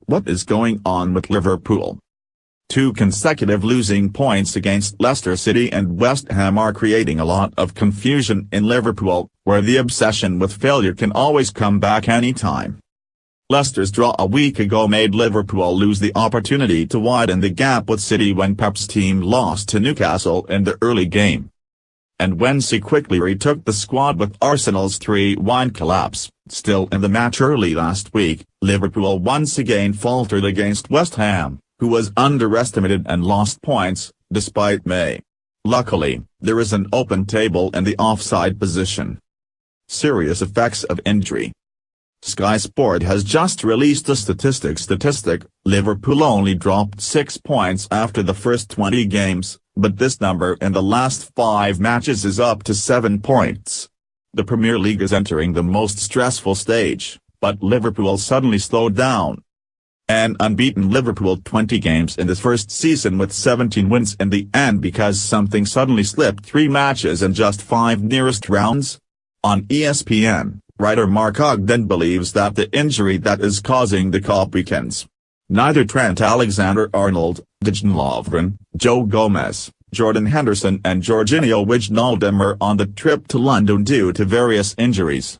What is going on with Liverpool? Two consecutive losing points against Leicester City and West Ham are creating a lot of confusion in Liverpool, where the obsession with failure can always come back anytime. Leicester's draw a week ago made Liverpool lose the opportunity to widen the gap with City when Pep's team lost to Newcastle in the early game. And when City quickly retook the squad with Arsenal's 3-1 collapse, still in the match early last week, Liverpool once again faltered against West Ham, who was underestimated and lost points, despite Mach. Luckily, there is an open table in the offside position. Serious effects of injury. Sky Sport has just released a statistic. Liverpool only dropped 6 points after the first 20 games, but this number in the last 5 matches is up to 7 points. The Premier League is entering the most stressful stage, but Liverpool suddenly slowed down. An unbeaten Liverpool 20 games in this first season with 17 wins in the end because something suddenly slipped 3 matches in just 5 nearest rounds? On ESPN, writer Mach then believes that the injury that is causing the Klopp weekends. Neither Trent Alexander-Arnold, Dejan Lovren, Joe Gomez, Jordan Henderson and Jorginho Wijnaldum are on the trip to London due to various injuries.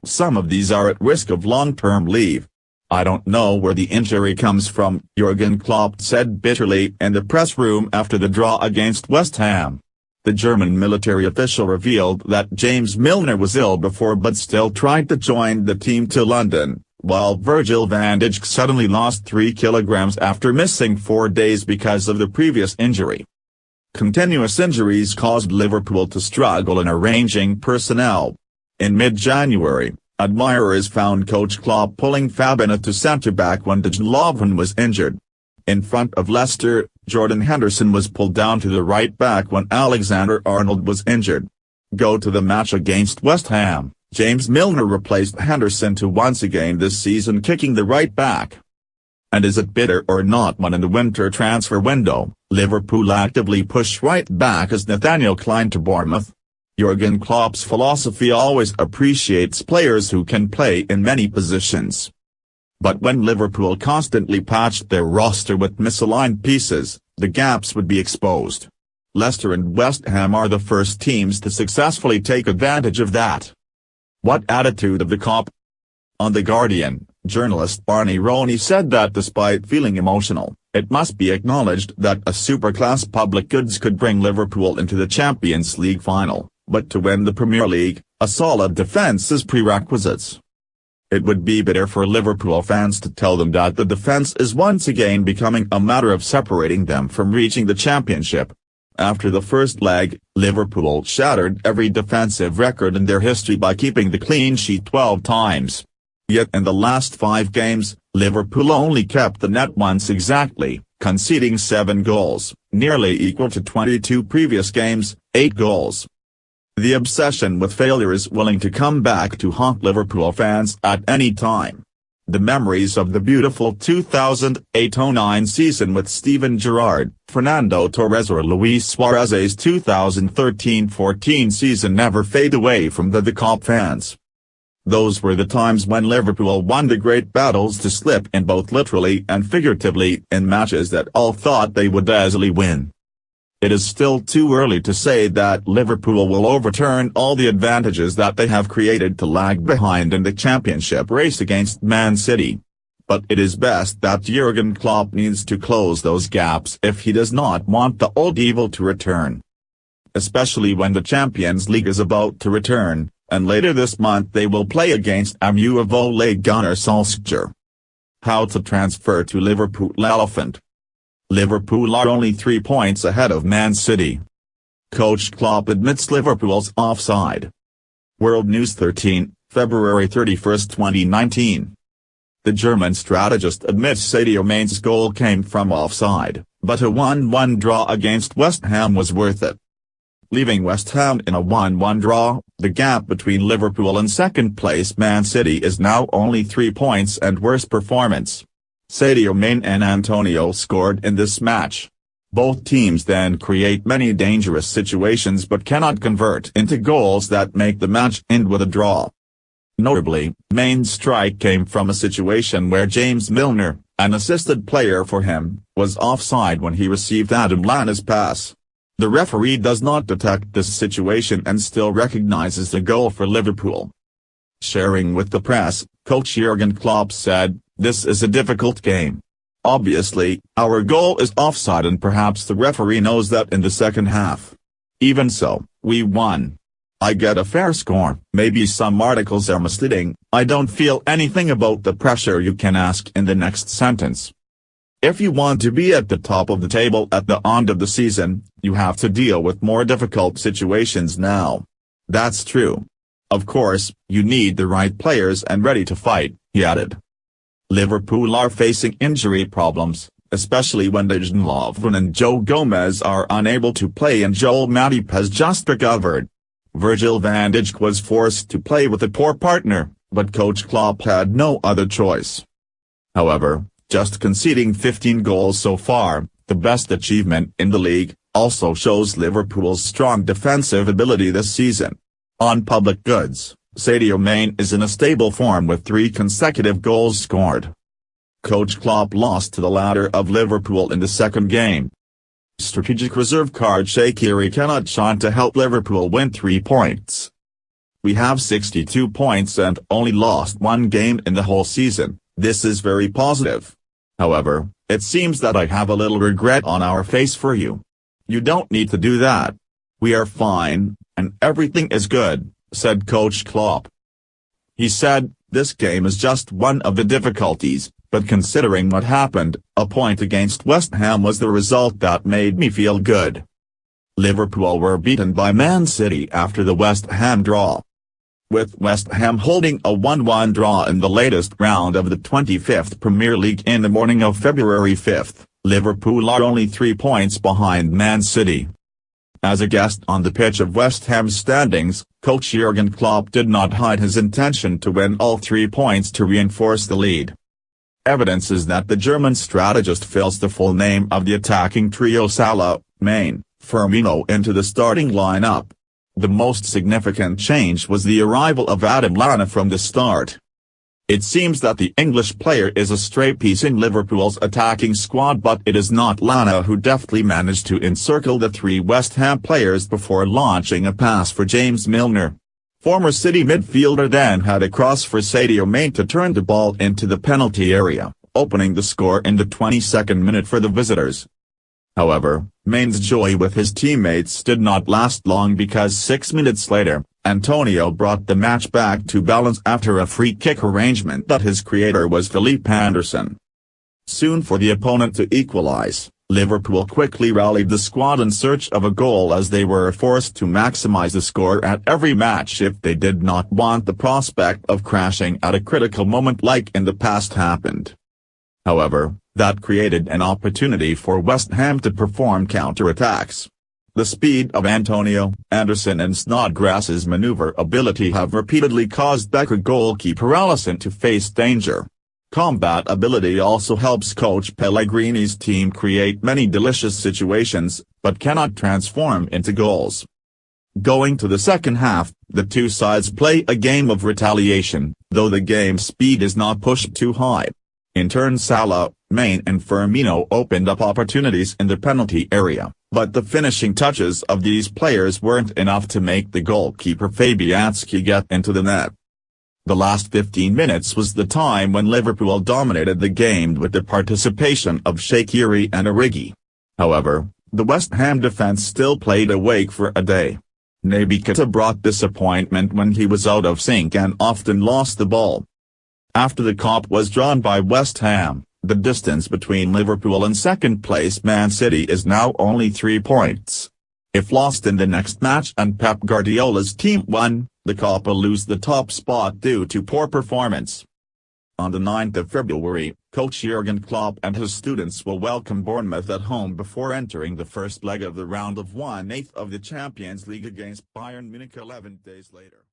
Some of these are at risk of long-term leave. "I don't know where the injury comes from," Jurgen Klopp said bitterly in the press room after the draw against West Ham. The German military official revealed that James Milner was ill before but still tried to join the team to London, while Virgil van Dijk suddenly lost 3 kilograms after missing 4 days because of the previous injury. Continuous injuries caused Liverpool to struggle in arranging personnel. In mid-January, admirers found coach Klopp pulling Fabinho to centre-back when Dejan Lovren was injured. In front of Leicester, Jordan Henderson was pulled down to the right back when Alexander-Arnold was injured. Go to the match against West Ham, James Milner replaced Henderson to once again this season kicking the right back. And is it bitter or not when in the winter transfer window, Liverpool actively pushed right back as Nathaniel Klein to Bournemouth? Jurgen Klopp's philosophy always appreciates players who can play in many positions. But when Liverpool constantly patched their roster with misaligned pieces, the gaps would be exposed. Leicester and West Ham are the first teams to successfully take advantage of that. What attitude of the Klopp? On The Guardian, journalist Barney Roney said that despite feeling emotional, it must be acknowledged that a super-class public goods could bring Liverpool into the Champions League final, but to win the Premier League, a solid defence is prerequisites. It would be bitter for Liverpool fans to tell them that the defence is once again becoming a matter of separating them from reaching the championship. After the first leg, Liverpool shattered every defensive record in their history by keeping the clean sheet 12 times. Yet in the last 5 games, Liverpool only kept the net once exactly, conceding 7 goals, nearly equal to 22 previous games, 8 goals. The obsession with failure is willing to come back to haunt Liverpool fans at any time. The memories of the beautiful 2008-09 season with Steven Gerrard, Fernando Torres or Luis Suarez's 2013-14 season never fade away from the Klopp fans. Those were the times when Liverpool won the great battles to slip in both literally and figuratively in matches that all thought they would easily win. It is still too early to say that Liverpool will overturn all the advantages that they have created to lag behind in the championship race against Man City. But it is best that Jurgen Klopp needs to close those gaps if he does not want the old evil to return. Especially when the Champions League is about to return, and later this month they will play against MU of Ole Gunnar Solskjaer. How to transfer to Liverpool elephant. Liverpool are only 3 points ahead of Man City. Coach Klopp admits Liverpool's offside. World News 13, February 31, 2019. The German strategist admits Sadio Mane's goal came from offside, but a 1-1 draw against West Ham was worth it. Leaving West Ham in a 1-1 draw, the gap between Liverpool and second-place Man City is now only 3 points and worse performance. Sadio Mane and Antonio scored in this match. Both teams then create many dangerous situations but cannot convert into goals that make the match end with a draw. Notably, Mane's strike came from a situation where James Milner, an assisted player for him, was offside when he received Adam Lallana's pass. The referee does not detect this situation and still recognizes the goal for Liverpool. Sharing with the press, coach Jurgen Klopp said, "This is a difficult game. Obviously, our goal is offside and perhaps the referee knows that in the second half. Even so, we won. I get a fair score." Maybe some articles are misleading. "I don't feel anything about the pressure," you can ask in the next sentence. If you want to be at the top of the table at the end of the season, you have to deal with more difficult situations now. That's true. Of course, you need the right players and ready to fight, he added. Liverpool are facing injury problems, especially when Dejan Lovren and Joe Gomez are unable to play and Joel Matip has just recovered. Virgil van Dijk was forced to play with a poor partner, but coach Klopp had no other choice. However, just conceding 15 goals so far, the best achievement in the league, also shows Liverpool's strong defensive ability this season. On public goods, Sadio Mane is in a stable form with 3 consecutive goals scored. Coach Klopp lost to the latter of Liverpool in the second game. Strategic reserve card Shaqiri cannot shine to help Liverpool win 3 points. "We have 62 points and only lost 1 game in the whole season, this is very positive. However, it seems that I have a little regret on our face for you. You don't need to do that. We are fine, and everything is good," said Coach Klopp. He said, "This game is just one of the difficulties, but considering what happened, a point against West Ham was the result that made me feel good." Liverpool were beaten by Man City after the West Ham draw. With West Ham holding a 1-1 draw in the latest round of the 25th Premier League in the morning of February 5, Liverpool are only 3 points behind Man City. As a guest on the pitch of West Ham's standings, coach Jurgen Klopp did not hide his intention to win all 3 points to reinforce the lead. Evidence is that the German strategist fills the full name of the attacking trio Salah, Mane, Firmino into the starting lineup. The most significant change was the arrival of Adam Lallana from the start. It seems that the English player is a stray piece in Liverpool's attacking squad, but it is not Lallana who deftly managed to encircle the 3 West Ham players before launching a pass for James Milner. Former City midfielder then had a cross for Sadio Mane to turn the ball into the penalty area, opening the score in the 22nd minute for the visitors. However, Mane's joy with his teammates did not last long because 6 minutes later, Antonio brought the match back to balance after a free kick arrangement that his creator was Felipe Anderson. Soon for the opponent to equalize, Liverpool quickly rallied the squad in search of a goal as they were forced to maximize the score at every match if they did not want the prospect of crashing at a critical moment like in the past happened. However, that created an opportunity for West Ham to perform counter-attacks. The speed of Antonio, Anderson and Snodgrass's maneuverability have repeatedly caused Becker goalkeeper Alisson to face danger. Combat ability also helps coach Pellegrini's team create many delicious situations, but cannot transform into goals. Going to the second half, the 2 sides play a game of retaliation, though the game speed is not pushed too high. In turn Salah, Mane and Firmino opened up opportunities in the penalty area, but the finishing touches of these players weren't enough to make the goalkeeper Fabianski get into the net. The last 15 minutes was the time when Liverpool dominated the game with the participation of Shaqiri and Origi. However, the West Ham defense still played awake for a day. Naby Keita brought disappointment when he was out of sync and often lost the ball. After the COP was drawn by West Ham, the distance between Liverpool and second-place Man City is now only 3 points. If lost in the next match and Pep Guardiola's team won, the COP will lose the top spot due to poor performance. On the 9th of February, coach Jurgen Klopp and his students will welcome Bournemouth at home before entering the first leg of the round of 1/8 of the Champions League against Bayern Munich 11 days later.